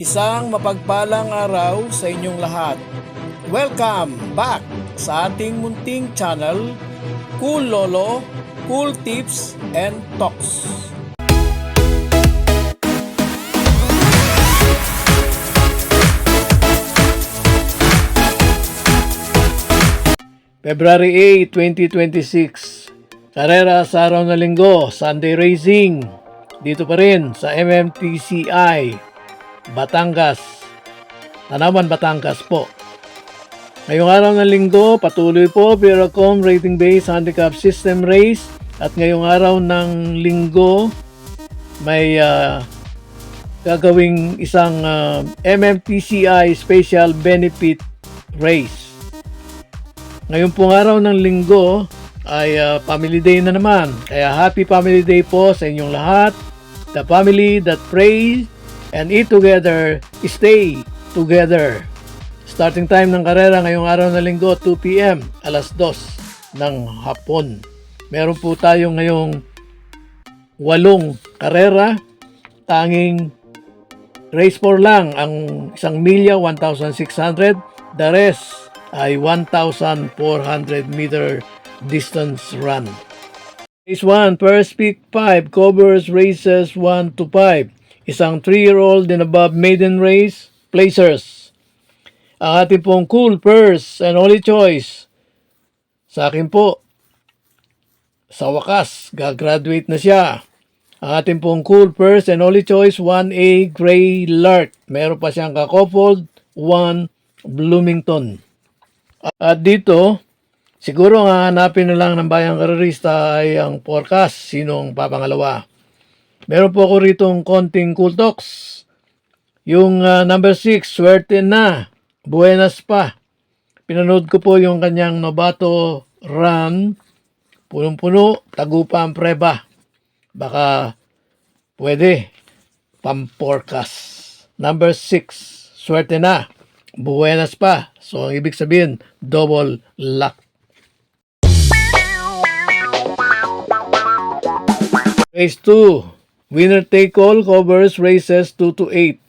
Isang mapagpalang araw sa inyong lahat. Welcome back sa ating munting channel, Cool Lolo, Cool Tips and Talks. February 8, 2026. Karera sa araw na linggo, Sunday Racing. Dito pa rin sa MMTCI. Batangas, Tanawan, Batangas po. Ngayong araw ng linggo, patuloy po Veracom Rating Based Handicap System Race. At ngayong araw ng linggo, may gagawing isang MMTCI Special Benefit Race. Ngayon pong araw ng linggo ay Family Day na naman. Kaya Happy Family Day po sa inyong lahat. The family that prays and eat together, stay together. Starting time ng karera ngayong araw na linggo, 2 p.m. alas 2 ng hapon. Meron po tayo ngayong 8 karera. Tanging race 4 lang ang 1 milya, 1,600. The rest ay 1,400 meter distance run. Race 1, first pick 5, covers races 1 to 5. Isang 3-year-old and above maiden race, placers. Ang ating pong cool purse and only choice. Sa akin po, sa wakas, gagraduate na siya. Ang ating pong cool purse and only choice, 1A Gray Lark. Meron pa siyang kakopold, 1 Bloomington. At dito, siguro nga hanapin na lang ng bayang karerista ay ang forecast, sinong papangalawa. Meron po ako ritong konting cool talks. Yung number 6, swerte na, buenas pa. Pinanood ko po yung kanyang Novato run. Punong-puno, tagupa ang preba. Baka pwede, pam-forecast. Number 6, swerte na, buenas pa. So, ang ibig sabihin, double luck. Race 2. Winner take all, covers races 2 to 8.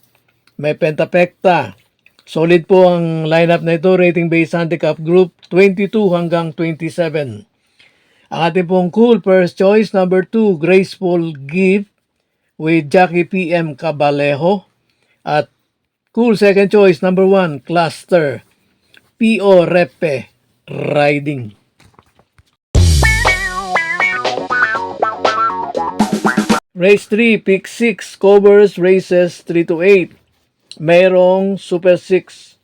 May pentapekta. Solid po ang lineup na ito, rating based handicap group 22 hanggang 27. Ang ating pong cool first choice, number 2, Graceful Gift with Jackie PM Cabalejo. At cool second choice, number 1, Cluster P.O. Repe Riding. Race 3, pick 6, covers races 3 to 8. Mayroong Super 6.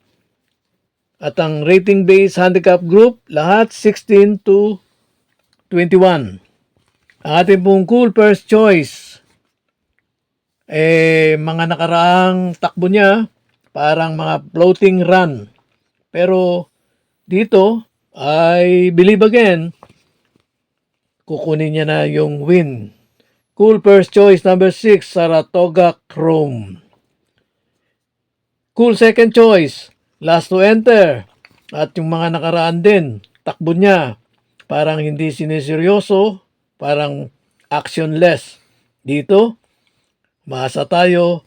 At ang rating based handicap group, lahat 16 to 21. Ang ating pong cool first choice, mga nakaraang takbo niya, parang mga floating run. Pero dito, I believe again, kukunin niya na yung win. Cool first choice, number 6, Saratoga Chrome. Cool second choice, last to enter. At yung mga nakaraan din, takbo niya, parang hindi siniseryoso, parang actionless. Dito, maasa tayo,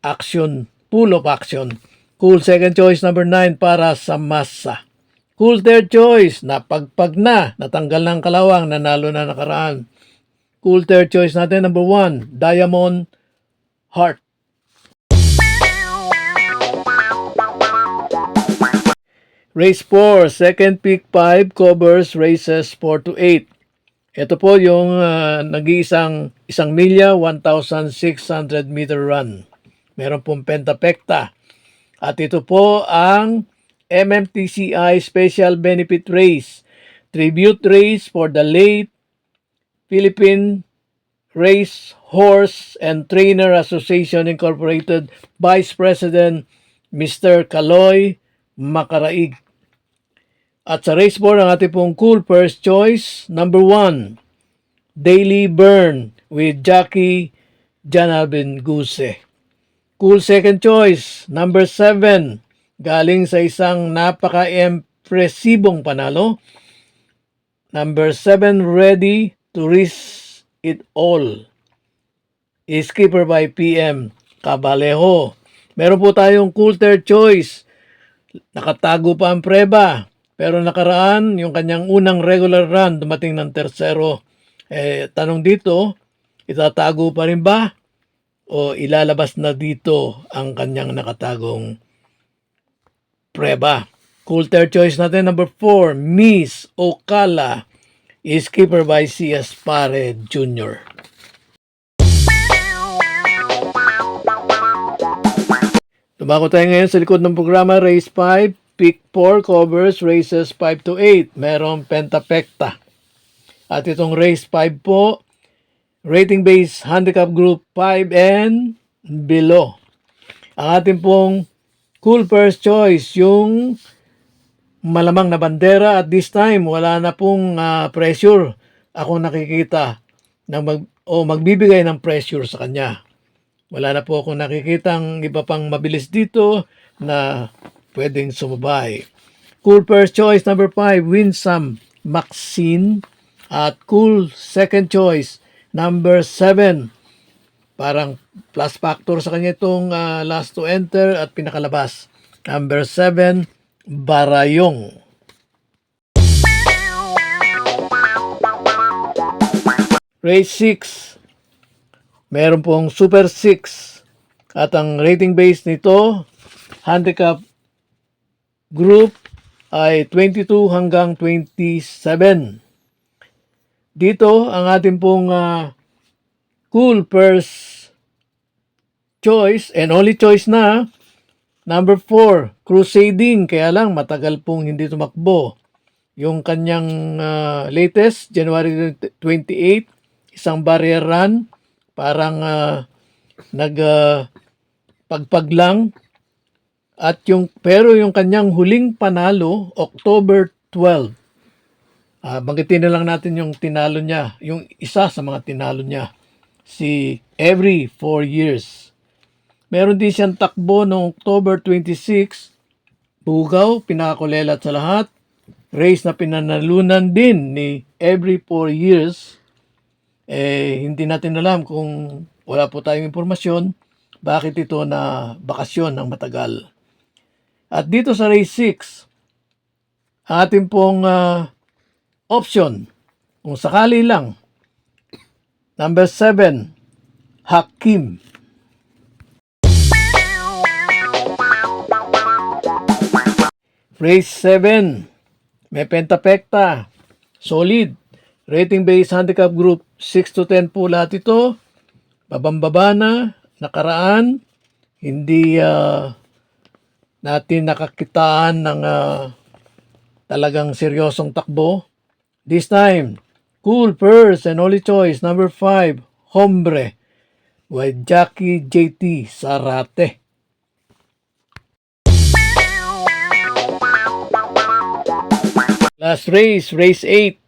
action, full of action. Cool second choice, number 9, para sa masa. Cool third choice, napagpag na, natanggal ng kalawang, nanalo na nakaraan. Cool third choice natin, number 1, Diamond Heart. Race 4, second pick 5, covers races 4 to 8. Ito po yung nag-iisang 1 milya, 1,600 meter run. Meron pong pentapekta. At ito po ang MMTCI Special Benefit Race. Tribute race for the late Philippine Race Horse and Trainer Association Incorporated Vice President Mr. Kaloy Makaraig. At sa race 4, ang ating pong cool first choice, number 1, Daily Burn with Jackie Janabin Guse. Cool second choice, number 7, galing sa isang napaka-impresibong panalo. Number 7, Ready to Risk It All. Skipper by PM Cabalejo. Meron po tayong Coulter Choice. Nakatago pa ang preba. Pero nakaraan, yung kanyang unang regular run, dumating ng tersero. Tanong dito, itatago pa rin ba? O ilalabas na dito ang kanyang nakatagong preba? Coulter Choice natin, number 4, Miss Ocala, is keeper by C.S. Pare Jr. Tumako tayo ngayon sa likod ng programa, race 5, pick 4 covers, races 5 to 8. Merong pentapekta. At itong race 5 po, rating base handicap group 5 and below. Ang ating pong cool first choice, yung malamang na bandera, at this time wala na pong pressure ako nakikita na magbibigay ng pressure sa kanya. Wala na po akong nakikitang iba pang mabilis dito na pwedeng sumabay. Cool first choice number 5, Winsome Maxine, at cool second choice number 7. Parang plus factor sa kanya itong last to enter at pinakalabas. Number 7, Barayong. Race 6. Meron pong Super 6. At ang rating base nito, handicap group ay 22 hanggang 27. Dito, ang ating pong cool first choice and only choice na, number 4, Crusading. Kaya lang, matagal pong hindi tumakbo. Yung kanyang latest, January 28, isang barrier run. Parang pagpag lang. At pero yung kanyang huling panalo, October 12. Banggitin na lang natin yung tinalo niya. Yung isa sa mga tinalo niya. Si every 4 years. Meron din siyang takbo noong October 26. Bugaw, pinakakulelat sa lahat. Race na pinanalunan din ni every 4 years. Hindi natin alam kung wala po tayong impormasyon bakit ito na bakasyon ng matagal. At dito sa race 6, ating pong option, kung sakali lang, number 7, Hakim. Race 7, may pentapekta, solid, rating base handicap group 6 to 10 po lahat ito, babambaba na, nakaraan, hindi natin nakakitaan ng talagang seryosong takbo. This time, cool first and only choice, number 5, Hombre, with Jackie JT Sarate. Last race, race 8.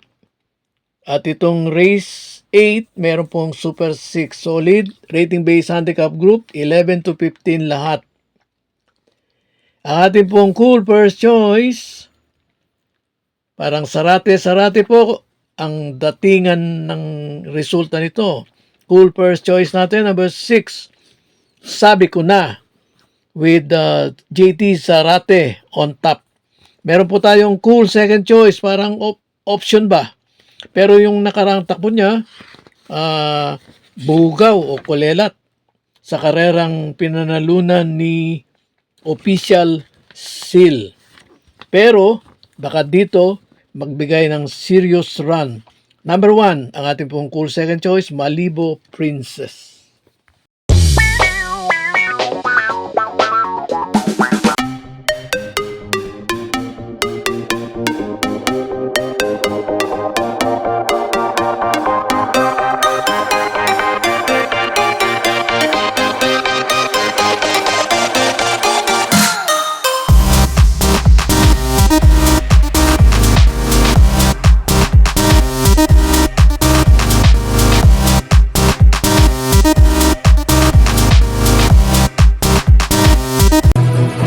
At itong race 8, meron pong Super 6 solid, rating base handicap group 11 to 15 lahat. Ang ating pong cool first choice, parang sarate po ang datingan ng resulta nito. Cool first choice natin, number 6, Sabi Ko Na, with JT Sarate on top. Meron po tayong cool second choice, parang option ba? Pero yung nakarang takbo niya, bugaw o kulelat sa karerang pinanalunan ni Official Seal. Pero baka dito magbigay ng serious run. Number 1, ang ating pong cool second choice, Malibo Princess.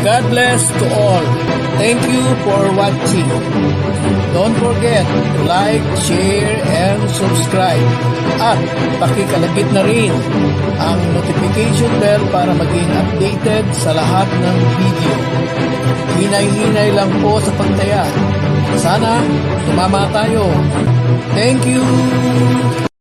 God bless to all. Thank you for watching. Don't forget to like, share, and subscribe. At pakikalagit na rin ang notification bell para maging updated sa lahat ng video. Hinay-hinay lang po sa pagtaya. Sana tumama tayo. Thank you!